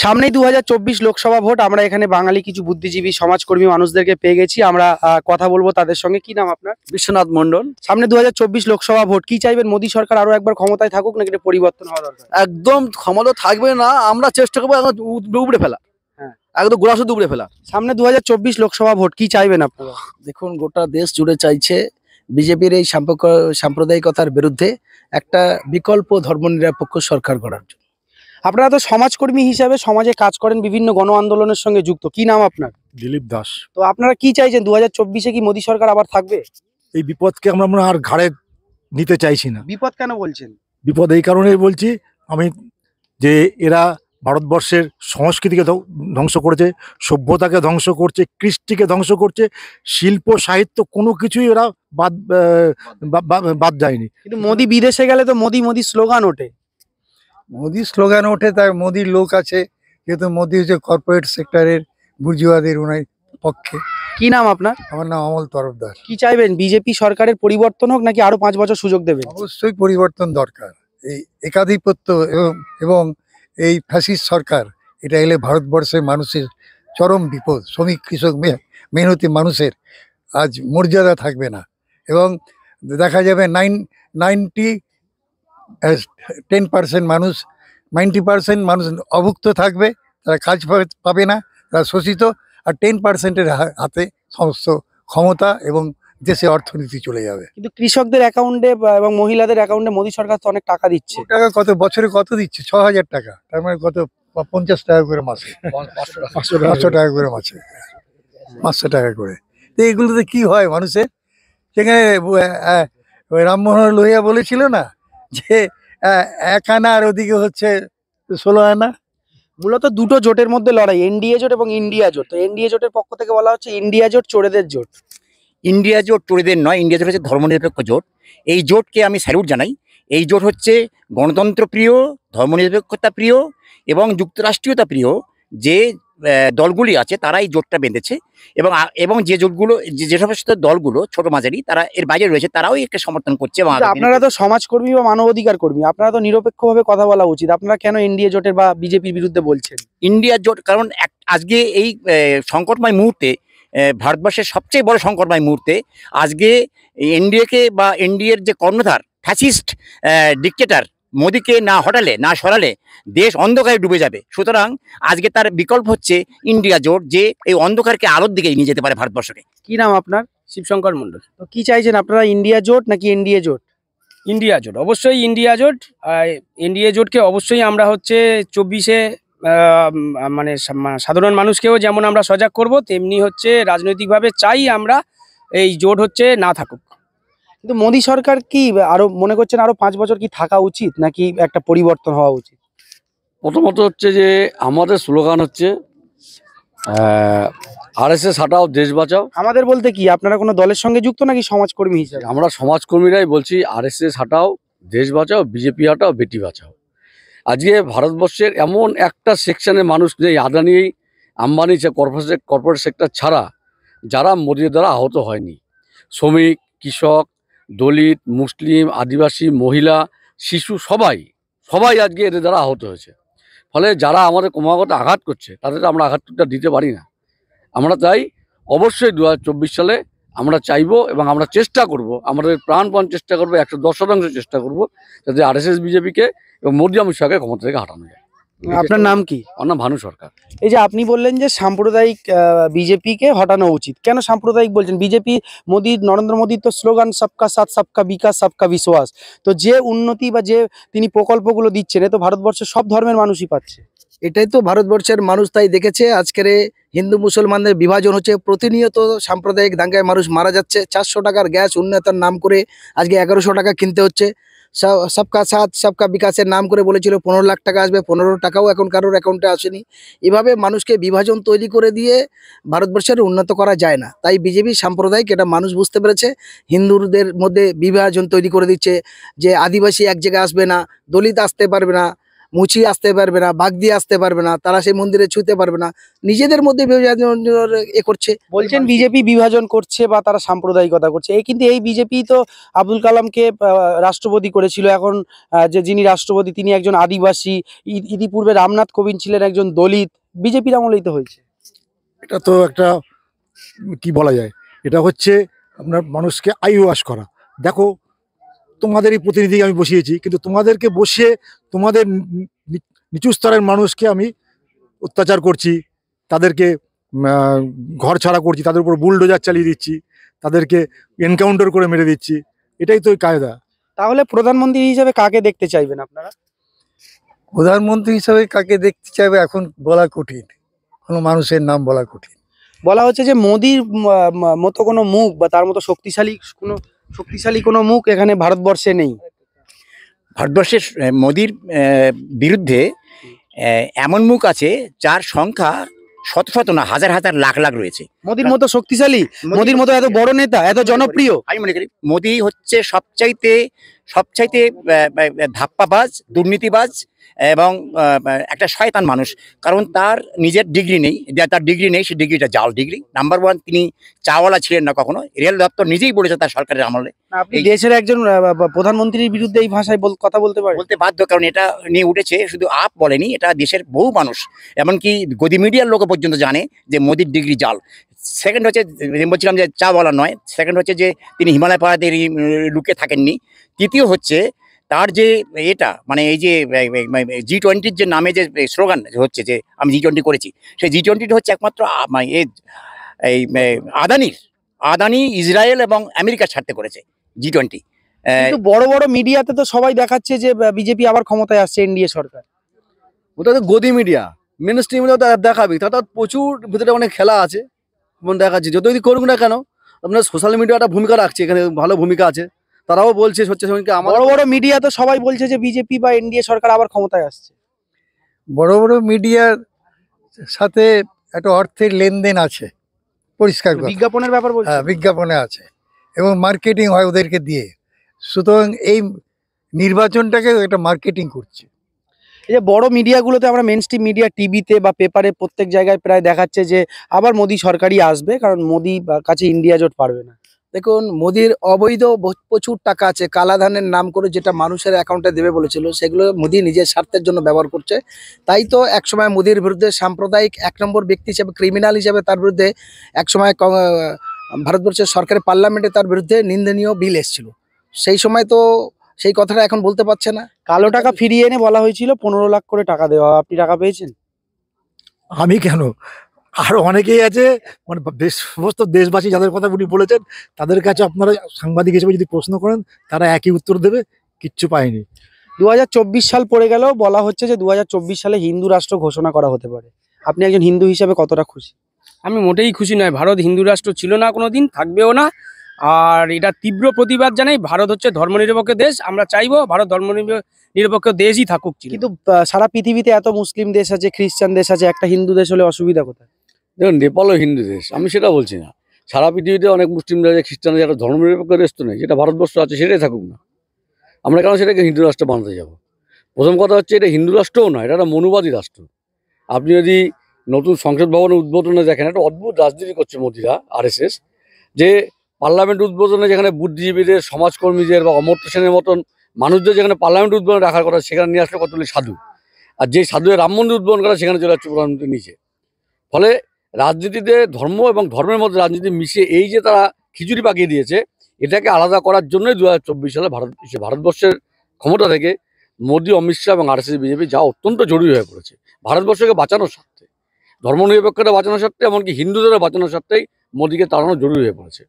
সামনেই 2024 লোকসভা ভোট। আমরা এখানে বাঙালি কিছু বুদ্ধিজীবী সমাজকর্মী মানুষদেরকে পেয়ে গেছি। আমরা কথা বলবো তাদের সঙ্গে। কি নাম আপনার? বিশ্বনাথ মন্ডল। সামনে 2024 লোকসভা ভোট, কি চাইবেন? মোদী সরকার আরো একবার ক্ষমতায় থাকুক নাকি এটা পরিবর্তন হওয়া দরকার? একদম ক্ষমতা থাকবে না, আমরা চেষ্টা করবো একদম উপড়ে ফেলা। হ্যাঁ, একদম গোড়াসুদ্ধ উপড়ে ফেলা। সামনে 2024 লোকসভা ভোট, কি চাইবেন আপনারা? দেখুন, গোটা দেশ জুড়ে চাইছে বিজেপির এই সাম্প্রদায়িকতার বিরুদ্ধে একটা বিকল্প ধর্মনিরপেক্ষ সরকার গড়ার জন্য। আপনারা তো সমাজকর্মী হিসাবে সমাজে কাজ করেন, বিভিন্ন গণ আন্দোলনের সঙ্গে যুক্ত। কি নাম আপনার? দিলীপ দাস। তো আপনারা কি চাইছেন, 2024-এ কি মোদী সরকার আবার থাকবে? এই বিপদকে আমরা মনে হয় আর ঘাড়ে নিতে চাইছি না। বিপদ কেন বলছেন? বিপদ এই কারণেই বলছি আমি, যে এরা ভারতবর্ষের সংস্কৃতিকে ধ্বংস করেছে, সভ্যতাকে ধ্বংস করছে, কৃষ্টিকে ধ্বংস করছে, শিল্প সাহিত্য কোনো কিছুই এরা বাদ যায়নি। কিন্তু মোদী বিদেশে গেলে তো মোদী মোদী স্লোগান ওঠে। মোদি স্লোগান ওঠে, তাই মোদির লোক আছে, যেহেতু মোদি হচ্ছে কর্পোরেট সেক্টরের বুর্জুয়াদের উনার পক্ষে। কি নাম আপনার? আমার নাম অমল তরফদার। কি চাইবেন, বিজেপি সরকারের পরিবর্তন হোক নাকি আরো 5 বছর সুযোগ দেবেন? অবশ্যই পরিবর্তন দরকার। এই একাধিপত্য এবং এই ফ্যাসিস্ট সরকার, এটা এলে ভারতবর্ষের মানুষের চরম বিপদ। শ্রমিক, কৃষক, মেহনতি মানুষের আজ মর্যাদা থাকবে না, এবং দেখা যাবে 10% মানুষ, 90% মানুষ অভুক্ত থাকবে, তারা কাজ পাবে না, তারা শোষিত, আর 10%-এর হাতে সমস্ত ক্ষমতা এবং দেশে অর্থনীতি চলে যাবে। কিন্তু কৃষকদের অ্যাকাউন্টে এবং মহিলাদের অ্যাকাউন্টে মোদী সরকার তো অনেক টাকা দিচ্ছে। টাকা কত বছরে কত দিচ্ছে? 6,000 টাকা, তার মানে কত? 50 টাকা করে মাসে, 500 টাকা করে মাসে, 500 টাকা করে। তো এগুলোতে কি হয় মানুষের? সেখানে রামমোহন লোহিয়া বলেছিল না যে 1 আনা আর ওদিকে হচ্ছে 16 আনা। মূলত দুটো জোটের মধ্যে লড়াই, এনডিএ জোট এবং ইন্ডিয়া জোট। তো এনডিএ জোটের পক্ষ থেকে বলা হচ্ছে ইন্ডিয়া জোট চোরেদের জোট। ইন্ডিয়া জোট চোরেদের নয়, ইন্ডিয়া জোট হচ্ছে ধর্মনিরপেক্ষ জোট। এই জোটকে আমি স্যালুট জানাই। এই জোট হচ্ছে গণতন্ত্র প্রিয়, ধর্মনিরপেক্ষতা প্রিয় এবং যুক্তরাষ্ট্রীয়তা প্রিয় যে দলগুলি আছে, তারা এই জোটটা বেঁধেছে। এবং যে জোটগুলো, যে সমস্ত দলগুলো ছোট মাঝারি, তারা এর বাইরে রয়েছে, তারাও একে সমর্থন করছে। এবং আপনারা তো সমাজকর্মী বা মানবাধিকার কর্মী, আপনারা তো নিরপেক্ষভাবে কথা বলা উচিত। আপনারা কেন এনডিএ জোটের বা বিজেপির বিরুদ্ধে বলছেন? ইন্ডিয়া জোট কারণ আজকে এই সংকটময় মুহূর্তে, ভারতবর্ষের সবচেয়ে বড় সংকটময় মুহূর্তে আজকে এনডিএকে বা এনডিএর যে কর্ণধার ফ্যাসিস্ট ডিক্টেটর মোদীকে না হটালে, না সরালে দেশ অন্ধকারে ডুবে যাবে। সুতরাং আজকে তার বিকল্প হচ্ছে ইন্ডিয়া জোট, যে এই অন্ধকারকে আলোর দিকে নিয়ে যেতে পারে ভারতবর্ষকে। কি নাম আপনার? শিবশঙ্কর মন্ডল। তো কি চাইছেন আপনারা, ইন্ডিয়া জোট নাকি এনডিএ জোট? ইন্ডিয়া জোট, অবশ্যই ইন্ডিয়া জোট। এনডিএ জোটকে অবশ্যই আমরা হচ্ছে 24-এ মানে সাধারণ মানুষকেও যেমন আমরা সজাগ করব, তেমনি হচ্ছে রাজনৈতিকভাবে চাই আমরা এই জোট হচ্ছে না থাকুক। কিন্তু মোদী সরকার কি আরো মনে করছেন আরো 5 বছর কি থাকা উচিত নাকি একটা পরিবর্তন হওয়া উচিত? প্রথমত হচ্ছে যে আমাদের স্লোগান হচ্ছে আরএসএস হাটাও, দেশ বাঁচাও। আমাদের বলতে কি, আপনারা কোনো দলের সঙ্গে যুক্ত নাকি সমাজকর্মী হিসেবে? আমরা সমাজকর্মীরাই বলছি আরএসএস হাটাও, দেশ বাঁচাও, বিজেপি হাটাও, বেটি বাঁচাও। আজকে ভারতবর্ষের এমন একটা সেকশনের মানুষ নেই, আদানি আম্বানি কর্পোরেট সেক্টর ছাড়া, যারা মোদির দ্বারা আহত হয়নি। শ্রমিক, কৃষক, দলিত, মুসলিম, আদিবাসী, মহিলা, শিশু, সবাই আজকে এদের দ্বারা আহত হয়েছে। ফলে যারা আমাদের ক্রমাগত আঘাত করছে, তাদের আমরা আঘাতটা দিতে পারি না। আমরা তাই অবশ্যই 2024 সালে আমরা চাইবো এবং আমরা চেষ্টা করব, আমাদের প্রাণপণ চেষ্টা করবো, 110% চেষ্টা করব, যাতে আরএসএস বিজেপিকে এবং মোদী অমিত শাহকে ক্ষমতা থেকে হাঁটানো যায়। আপনার নাম কি? আমার নাম ভানু সরকার। এই যে আপনি বললেন যে সাম্প্রদায়িক বিজেপিকে হটানো উচিত, কেন সাম্প্রদায়িক বলছেন? বিজেপি, নরেন্দ্র মোদীর তো স্লোগান সবকা সাথ, সবকা বিকাশ, সবকা বিশ্বাস। তো যে উন্নতি বা যে তিনি প্রকল্পগুলো দিচ্ছেন, এ তো ভারতবর্ষের সব ধর্মের মানুষই পাচ্ছে। এটাই তো ভারতবর্ষের মানুষ তাই দেখেছে। আজকের হিন্দু মুসলমানদের বিভাজন হচ্ছে, প্রতিনিয়ত সাম্প্রদায়িক দাঙ্গায় মানুষ মারা যাচ্ছে। 400 টাকার গ্যাস উন্নয়তার নাম করে আজকে 1100 টাকা কিনতে হচ্ছে। সবকা সাথ সবকা বিকাশের নাম করে বলেছিল 15 লাখ টাকা আসবে, 15 টাকাও এখন কারোর অ্যাকাউন্টে আসেনি। এভাবে মানুষকে বিভাজন তৈরি করে দিয়ে ভারতবর্ষের উন্নত করা যায় না। তাই বিজেপি সাম্প্রদায়িক, এটা মানুষ বুঝতে পেরেছে। হিন্দুদের মধ্যে বিভাজন তৈরি করে দিচ্ছে, যে আদিবাসী এক জায়গায় আসবে না, দলিত আসতে পারবে না, মুচি আসতে পারবে না, বাঘ দিয়ে আসতে পারবে না, তারা সেই মন্দিরে ছুঁতে পারবে না, নিজেদের মধ্যে বিভাজন এ করছে। বলছেন বিজেপি বিভাজন করছে বা তারা সাম্প্রদায়িকতা করছে, এই কিন্তু এই বিজেপি তো আব্দুল কালামকে রাষ্ট্রপতি করেছিল, এখন যিনি রাষ্ট্রপতি তিনি একজন আদিবাসী, ইতিপূর্বে রামনাথ কোবিন্দ ছিলেন একজন দলিত, বিজেপির আমলেই তো হয়েছে। এটা তো একটা কি বলা যায়, এটা হচ্ছে আপনার মানুষকে আইওয়াশ করা। দেখো, তোমাদেরই প্রতিনিধি আমি বসিয়েছি, কিন্তু তোমাদেরকে বসিয়ে তোমাদের নিচু স্তরের মানুষকে আমি অত্যাচার করছি, তাদেরকে ঘর ছাড়া করছি, তাদের উপর বুলডোজার চালিয়ে দিচ্ছি, তাদেরকে এনকাউন্টার করে মেরে দিচ্ছি। এটাই তো কায়দা। তাহলে প্রধানমন্ত্রী হিসেবে কাকে দেখতে চাইবেন আপনারা? প্রধানমন্ত্রী হিসাবে কাকে দেখতে চাইবে এখন বলা কঠিন, কোনো মানুষের নাম বলা কঠিন। বলা হচ্ছে যে মোদির মতো কোনো মুখ বা তার মতো শক্তিশালী কোনো মুখ এখানে ভারতবর্ষে নেই। ভারতবর্ষের মোদির বিরুদ্ধে এমন মুখ আছে যার সংখ্যা শত শত না হাজার হাজার লাখ লাখ রয়েছে। মোদির মতো শক্তিশালী, মোদির মতো এত বড় নেতা, এত জনপ্রিয়, আমি মনে করি মোদি হচ্ছে সবচাইতে ধাপ্পাবাজ, দুর্নীতিবাজ এবং একটা শয়তান মানুষ। কারণ তার নিজের ডিগ্রি নেই, তার ডিগ্রি নেই, সে ডিগ্রিটা জাল ডিগ্রি। নাম্বার ওয়ান, তিনি চাওয়ালা ছিলেন না কখনো। রেল দপ্তর নিজেই বলেছে তার সরকারের আমলে। আপনি দেশের একজন প্রধানমন্ত্রীর বিরুদ্ধে এই ভাষায় কথা বলতে পারেন? বলতে বাধ্য, কারণ এটা নিয়ে উঠেছে শুধু আপ বলেনি, এটা দেশের বহু মানুষ, এমনকি গদি মিডিয়ার লোক পর্যন্ত জানে যে মোদির ডিগ্রি জাল। সেকেন্ড হচ্ছে, বলছিলাম যে চা বলা নয়, সেকেন্ড হচ্ছে যে তিনি হিমালয় পাহাড়ে লুকে থাকেননি। তৃতীয় হচ্ছে তার যে এটা মানে এই যে G20 যে নামে যে স্লোগান হচ্ছে যে আমি G20 করেছি, সেই G20 হচ্ছে একমাত্র এই আদানি ইসরায়েল এবং আমেরিকার স্বার্থে করেছে G20। কিন্তু বড় বড় মিডিয়াতে তো সবাই দেখাচ্ছে যে বিজেপি আবার ক্ষমতায় আসছে, এনডিএ সরকার। ওটা তো গদি মিডিয়া, মেন স্ট্রিমে দেখাবি, তাতে প্রচুর ভিতরে অনেক খেলা আছে, যেমন দেখাচ্ছি যতই করুক না কেন। আপনার সোশ্যাল মিডিয়াটা ভূমিকা রাখছে, এখানে ভালো ভূমিকা আছে। তারাও বলছে হচ্ছে বড় বড় মিডিয়া তো সবাই বলছে যে বিজেপি বা এনডিএ সরকার আবার ক্ষমতায় আসছে। বড় বড় মিডিয়ার সাথে একটা অর্থের লেনদেন আছে, পরিষ্কার কথা। বিজ্ঞাপনের ব্যাপার বলছে। হ্যাঁ, বিজ্ঞাপনে আছে এবং মার্কেটিং হয় ওদেরকে দিয়ে। সুতরাং এই নির্বাচনটাকে একটা মার্কেটিং করছে। এই যে বড় মিডিয়াগুলোতে আমরা মেন স্ট্রিম মিডিয়া, টিভিতে বা পেপারে প্রত্যেক জায়গায় প্রায় দেখাচ্ছে যে আবার মোদি সরকারই আসবে, কারণ মোদি কাছে ইন্ডিয়া জোট পারবে না। দেখুন, মোদির অবৈধ প্রচুর টাকা আছে কালাধানের নাম করে, যেটা মানুষের অ্যাকাউন্টে দেবে বলেছিল, সেগুলো মোদি নিজের স্বার্থের জন্য ব্যবহার করছে। তাই তো একসময় মোদির বিরুদ্ধে সাম্প্রদায়িক 1 নম্বর ব্যক্তি হিসেবে, ক্রিমিনাল হিসেবে তার বিরুদ্ধে একসময় ভারতবর্ষের সরকারের পার্লামেন্টে তার বিরুদ্ধে নিন্দনীয় বিল এসেছিল। সেই সময় তো সেই কথাটা এখন বলতে পারছে না। কালো টাকা ফিরিয়ে এনে বলা হয়েছিল 15 লাখ করে টাকা দেওয়া, আপনি টাকা পেয়েছেন? আমি কেন, আরো অনেকেই আছে, মানে সমস্ত দেশবাসী যাদের কথা উনি বলেছেন, তাদের কাছে আপনারা সাংবাদিক হিসেবে যদি প্রশ্ন করেন, তারা একই উত্তর দেবে, কিচ্ছু পায়নি। 2024 সাল পড়ে গেল, বলা হচ্ছে যে 2024 সালে হিন্দু রাষ্ট্র ঘোষণা করা হতে পারে। আপনি একজন হিন্দু হিসেবে কতটা খুশি? আমি মোটেই খুশি নয়। ভারত হিন্দু রাষ্ট্র ছিল না, কোনোদিন থাকবেও না। আর এটা তীব্র প্রতিবাদ জানাই। ভারত হচ্ছে ধর্মনিরপেক্ষ দেশ, আমরা চাইবো ভারত ধর্মনিরপেক্ষ দেশই থাকুক। কিন্তু সারা পৃথিবীতে এত মুসলিম দেশ আছে, খ্রিস্টান দেশ আছে, একটা হিন্দু দেশ হলে অসুবিধা কোথায়? দেখুন, নেপালও হিন্দু দেশ, আমি সেটা বলছি না। সারা পৃথিবীতে অনেক মুসলিম আছে, খ্রিস্টান আছে, একটা ধর্মনিরপেক্ষ দেশ তো নেই। যেটা ভারতবর্ষ আছে সেটাই থাকুক না, আমরা কেন সেটাকে হিন্দু রাষ্ট্র বানাতে যাবো? প্রথম কথা হচ্ছে, এটা হিন্দু রাষ্ট্রও নয়, এটা একটা মনুবাদী রাষ্ট্র। আপনি যদি নতুন সংসদ ভবনের উদ্বোধনে দেখেন, একটা অদ্ভুত রাজনীতি করছে মোদিরা, RSS, যে পার্লামেন্ট উদ্বোধনে যেখানে বুদ্ধিজীবীদের, সমাজকর্মীদের বা অমর্ত্য সেনের মতন মানুষদের যেখানে পার্লামেন্ট উদ্বোধনে রাখার কথা, সেখানে নিয়ে আসলে কতগুলি সাধু। আর যে সাধু রাম মন্দির উদ্বোধন করা, সেখানে চলে যাচ্ছে প্রধানমন্ত্রী নিচে। ফলে রাজনীতিতে ধর্ম এবং ধর্মের মধ্যে রাজনীতি মিশিয়ে এই যে তারা খিচুড়ি পাকিয়ে দিয়েছে, এটাকে আলাদা করার জন্যই 2024 সালে ভারতবর্ষের ক্ষমতা থেকে মোদি, অমিত শাহ এবং RSS বিজেপি যা অত্যন্ত জরুরি হয়ে পড়েছে ভারতবর্ষকে বাঁচানোর স্বার্থে, ধর্মনিরপেক্ষতা বাঁচানোর স্বার্থে, এমনকি হিন্দুদের বাঁচানোর স্বার্থেই মোদিকে তাড়ানো জরুরি হয়ে পড়েছে।